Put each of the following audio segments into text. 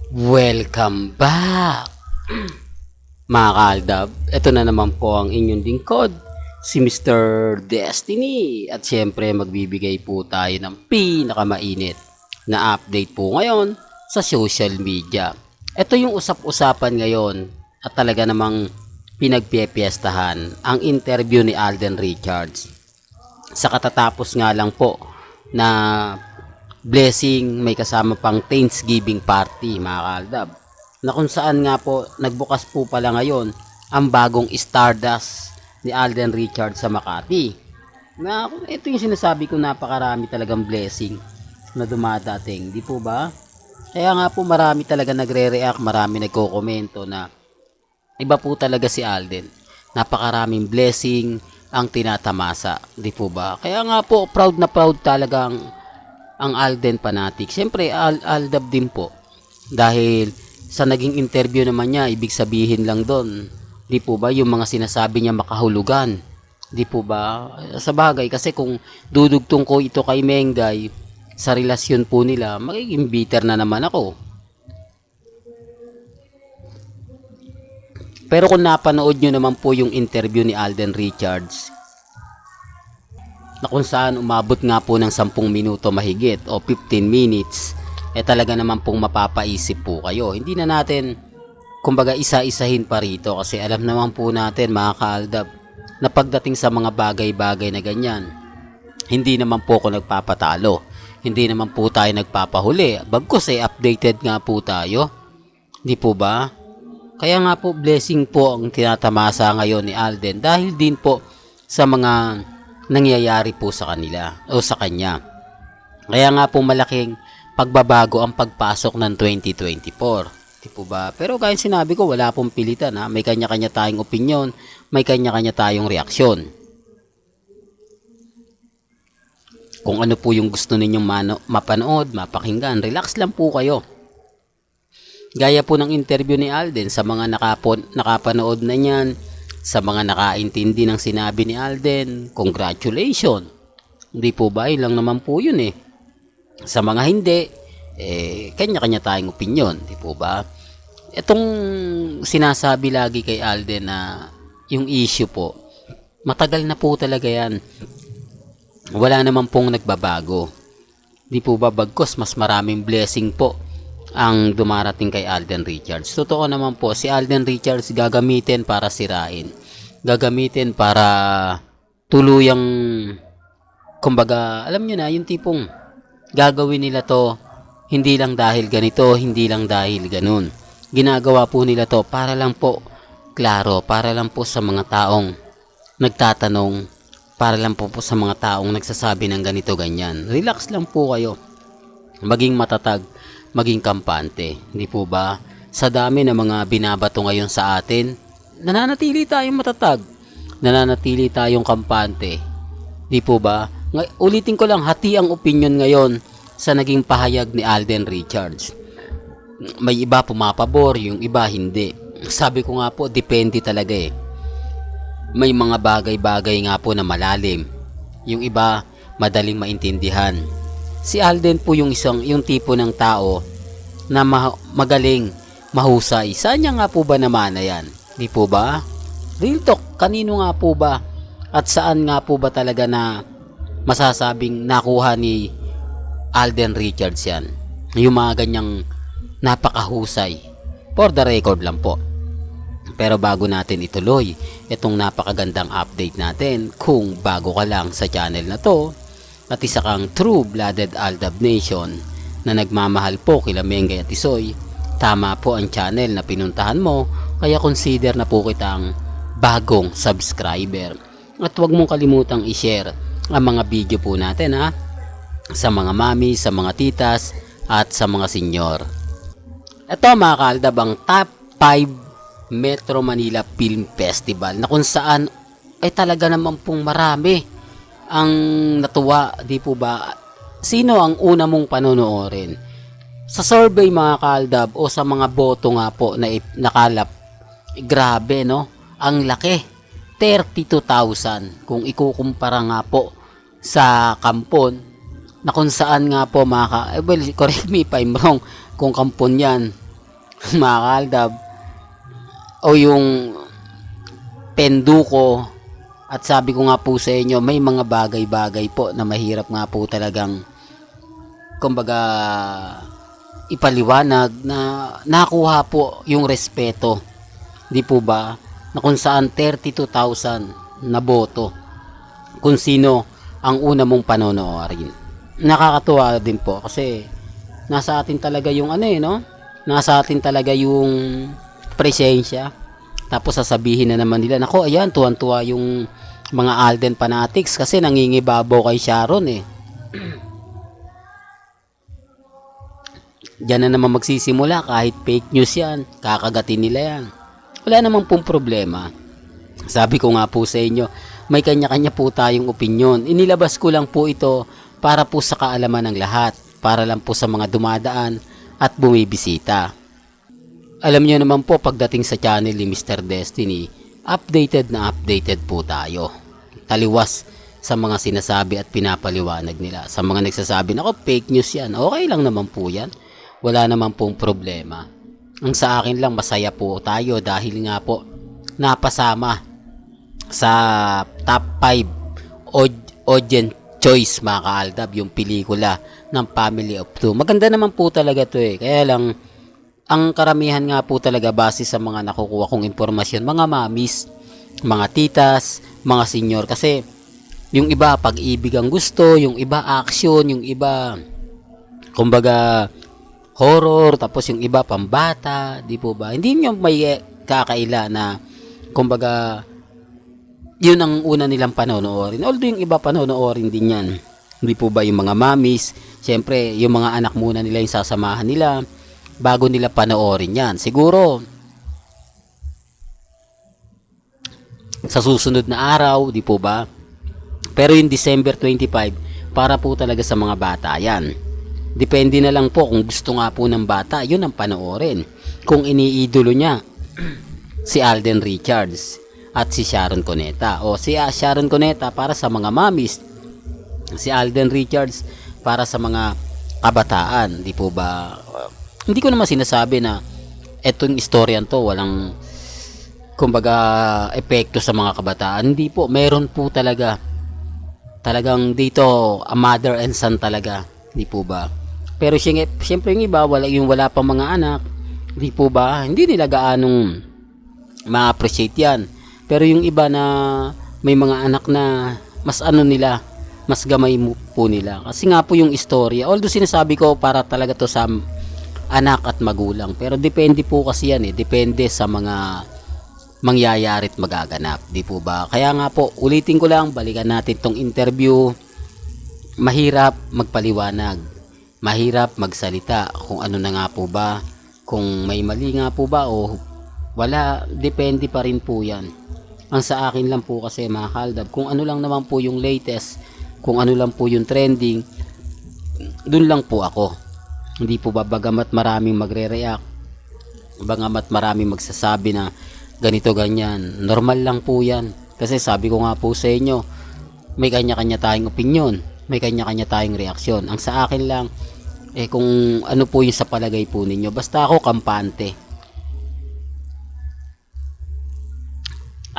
Welcome back! Mga kaaldab, ito na naman po ang inyong lingkod, si Mr. Destiny. At syempre magbibigay po tayo ng pinakamainit na update po ngayon sa social media. Ito yung usap-usapan ngayon at talaga namang pinagpipiestahan ang interview ni Alden Richards. Sa katatapos nga lang po na blessing, may kasama pang Thanksgiving party, mga kaaldab, na kung saan nga po nagbukas po pala ngayon ang bagong Stardust ni Alden Richards sa Makati. Na ito yung sinasabi ko, napakarami talagang blessing na dumadating, di po ba? Kaya nga po marami talaga nagre-react, marami nagko-komento na iba po talaga si Alden. Napakaraming blessing ang tinatamasa, di po ba? Kaya nga po proud na proud talagang ang Alden fanatic. Siyempre, Aldab din po. Dahil sa naging interview naman niya, ibig sabihin lang doon, di po ba, yung mga sinasabi niya makahulugan. Di po ba? Sa bagay, kasi kung dudugtong ko ito kay Mengay, sa relasyon po nila, magiging bitter na naman ako. Pero kung napanood nyo naman po yung interview ni Alden Richards, na kung saan umabot nga po ng 10 minuto mahigit o 15 minutes, talaga naman pong mapapaisip po kayo. Hindi na natin, kumbaga, isa-isahin pa rito kasi alam naman po natin, mga kaaldab, na pagdating sa mga bagay-bagay na ganyan, hindi naman po ako nagpapatalo. Hindi naman po tayo nagpapahuli. Bagkus updated nga po tayo. Di po ba? Kaya nga po, blessing po ang tinatamasa ngayon ni Alden dahil din po sa mga nangyayari po sa kanila o sa kanya. Kaya nga po malaking pagbabago ang pagpasok ng 2024. Di po ba? Pero gaya sinabi ko, wala pong pilitan ha. May kanya-kanya tayong opinyon, may kanya-kanya tayong reaksyon. Kung ano po yung gusto ninyong mapanood, mapakinggan, relax lang po kayo. Gaya po ng interview ni Alden sa mga nakapanood na niyan, sa mga nakaintindi ng sinabi ni Alden, congratulations. Hindi po ba? Ilang naman po yun eh. Sa mga hindi, kanya-kanya tayong opinyon. Hindi po ba? Itong sinasabi lagi kay Alden na yung issue po, matagal na po talaga yan. Wala naman pong nagbabago. Di po ba, bagkos mas maraming blessing po ang dumarating kay Alden Richards. Totoo naman po, si Alden Richards gagamitin para sirain. Gagamitin para tuluyang, kumbaga, alam nyo na, yung tipong gagawin nila to hindi lang dahil ganito, hindi lang dahil ganun. Ginagawa po nila to para lang po klaro, para lang po sa mga taong nagtatanong, para lang po sa mga taong nagsasabi ng ganito ganyan. Relax lang po kayo. Maging matatag, maging kampante. Hindi po ba? Sa dami ng mga binabato ngayon sa atin, nananatili tayong matatag. Nananatili tayong kampante. Hindi po ba? Ulitin ko lang, hati ang opinion ngayon sa naging pahayag ni Alden Richards. May iba pumapabor, yung iba hindi. Sabi ko nga po, depende talaga eh. May mga bagay-bagay nga po na malalim. Yung iba, madaling maintindihan. Si Alden po yung tipo ng tao na magaling, mahusay. Saan niya nga po ba namana yan? Di po ba? Real talk, kanino nga po ba? At saan nga po ba talaga na masasabing nakuha ni Alden Richards yan? Yung mga ganyang napakahusay. For the record lang po. Pero bago natin ituloy itong napakagandang update natin, kung bago ka lang sa channel na to at isa kang true-blooded Aldab Nation na nagmamahal po kila Mengay at Isoy, tama po ang channel na pinuntahan mo, kaya consider na po kitang bagong subscriber. At huwag mong kalimutang i-share ang mga video po natin ha, sa mga mami, sa mga titas at sa mga senyor. Ito mga kaaldab, ang top 5 Metro Manila Film Festival na kung saan ay talaga naman pong marami ang natuwa, di po ba? Sino ang una mong panonoorin? Sa survey mga kaaldab o sa mga boto nga po na nakalap, grabe no? Ang laki, 32,000 kung ikukumpara nga po sa Kampon na kung saan nga po well, correct me if I'm wrong, kung Kampon yan, mga kaaldab, o yung penduko. At sabi ko nga po sa inyo, may mga bagay-bagay po na mahirap nga po talagang kumbaga ipaliwanag na nakuha po yung respeto, di po ba, na kung saan 32,000 na boto kung sino ang una mong panonoorin. Nakakatuwa din po kasi nasa atin talaga yung no? Nasa atin talaga yung presensya. Tapos sasabihin na naman nila, nako ayan, tuwan-tuwa yung mga Alden fanatics kasi nangingibabaw kay Sharon Diyan na naman magsisimula, kahit fake news yan, kakagatin nila yan. Wala namang pong problema. Sabi ko nga po sa inyo, may kanya-kanya po tayong opinyon. Inilabas ko lang po ito para po sa kaalaman ng lahat, para lang po sa mga dumadaan at bumibisita. Alam niyo naman po, pagdating sa channel ni Mr. Destiny, updated na updated po tayo. Taliwas sa mga sinasabi at pinapaliwanag nila. Sa mga nagsasabi, nako fake news yan, okay lang naman po yan. Wala naman pong problema. Ang sa akin lang, masaya po tayo dahil nga po napasama sa top 5 audience choice mga kaaldab yung pelikula ng Family of Two. Maganda naman po talaga to Kaya lang, ang karamihan nga po talaga base sa mga nakukuha kong impormasyon, mga mamis, mga titas, mga senior. Kasi yung iba pag-ibig ang gusto, yung iba action, yung iba kumbaga horror, tapos yung iba pambata, di po ba? Hindi nyo may kakaila na kumbaga yun ang una nilang panonoorin. Although yung iba panonoorin din yan. Hindi po ba yung mga mamis, siyempre yung mga anak muna nila yung sasamahan nila bago nila panoorin yan. Siguro sa susunod na araw, di po ba? Pero yung December 25, para po talaga sa mga bata yan. Depende na lang po kung gusto nga po ng bata, yun ang panoorin. Kung iniidolo niya si Alden Richards at si Sharon Cuneta, o si Sharon Cuneta para sa mga mamis, si Alden Richards para sa mga kabataan, di po ba? Hindi ko naman sinasabi na etong istoryan to walang kumbaga epekto sa mga kabataan. Hindi po, meron po talagang dito a mother and son talaga, di po ba? Pero siyempre yung iba wala pang mga anak, di po ba? Hindi nila gaanong ma-appreciate yan. Pero yung iba na may mga anak na mas nila, mas gamay po nila. Kasi nga po yung istorya, although sinasabi ko para talaga to sa anak at magulang, pero depende po kasi yan depende sa mga mangyayari at magaganap, di po ba? Kaya nga po, ulitin ko lang, balikan natin tong interview. Mahirap magpaliwanag, mahirap magsalita kung ano na nga po ba, kung may mali nga po ba o wala, depende pa rin po yan. Ang sa akin lang po kasi mga kaaldab, kung ano lang naman po yung latest, kung ano lang po yung trending, dun lang po ako. Hindi po ba, bagamat maraming magre-react, bagamat maraming magsasabi na ganito ganyan, normal lang po yan. Kasi sabi ko nga po sa inyo, may kanya-kanya tayong opinion, may kanya-kanya tayong reaksyon. Ang sa akin lang, kung ano po yung sa palagay po ninyo, basta ako kampante.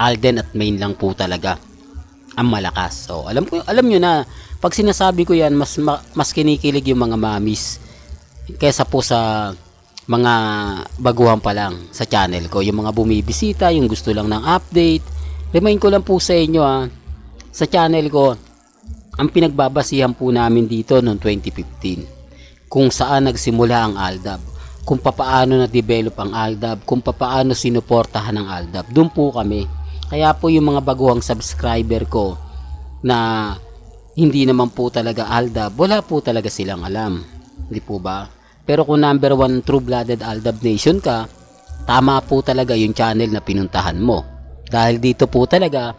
Alden at Main lang po talaga ang malakas. So, alam nyo na, pag sinasabi ko yan, mas kinikilig yung mga mamis kaysa po sa mga baguhan pa lang sa channel ko, yung mga bumibisita, yung gusto lang ng update. Remind ko lang po sa inyo sa channel ko, ang pinagbabasihan po namin dito noong 2015, kung saan nagsimula ang Aldab, kung papaano na-develop ang Aldab, kung papaano sinuportahan ang Aldab, doon po kami. Kaya po yung mga baguhang subscriber ko na hindi naman po talaga Aldab, wala po talaga silang alam, hindi po ba? Pero kung number 1 true-blooded Aldab Nation ka, tama po talaga yung channel na pinuntahan mo. Dahil dito po talaga,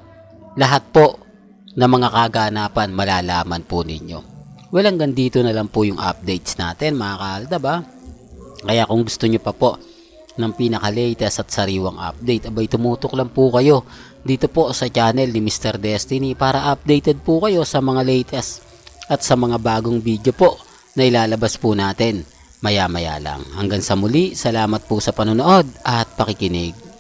lahat po na mga kaganapan malalaman po ninyo. Well, hanggang dito na lang po yung updates natin mga kaaldab Kaya kung gusto nyo pa po ng pinaka-latest at sariwang update, abay tumutok lang po kayo dito po sa channel ni Mr. Destiny para updated po kayo sa mga latest at sa mga bagong video po na ilalabas po natin maya-maya lang. Hanggang sa muli, salamat po sa panonood at pakikinig.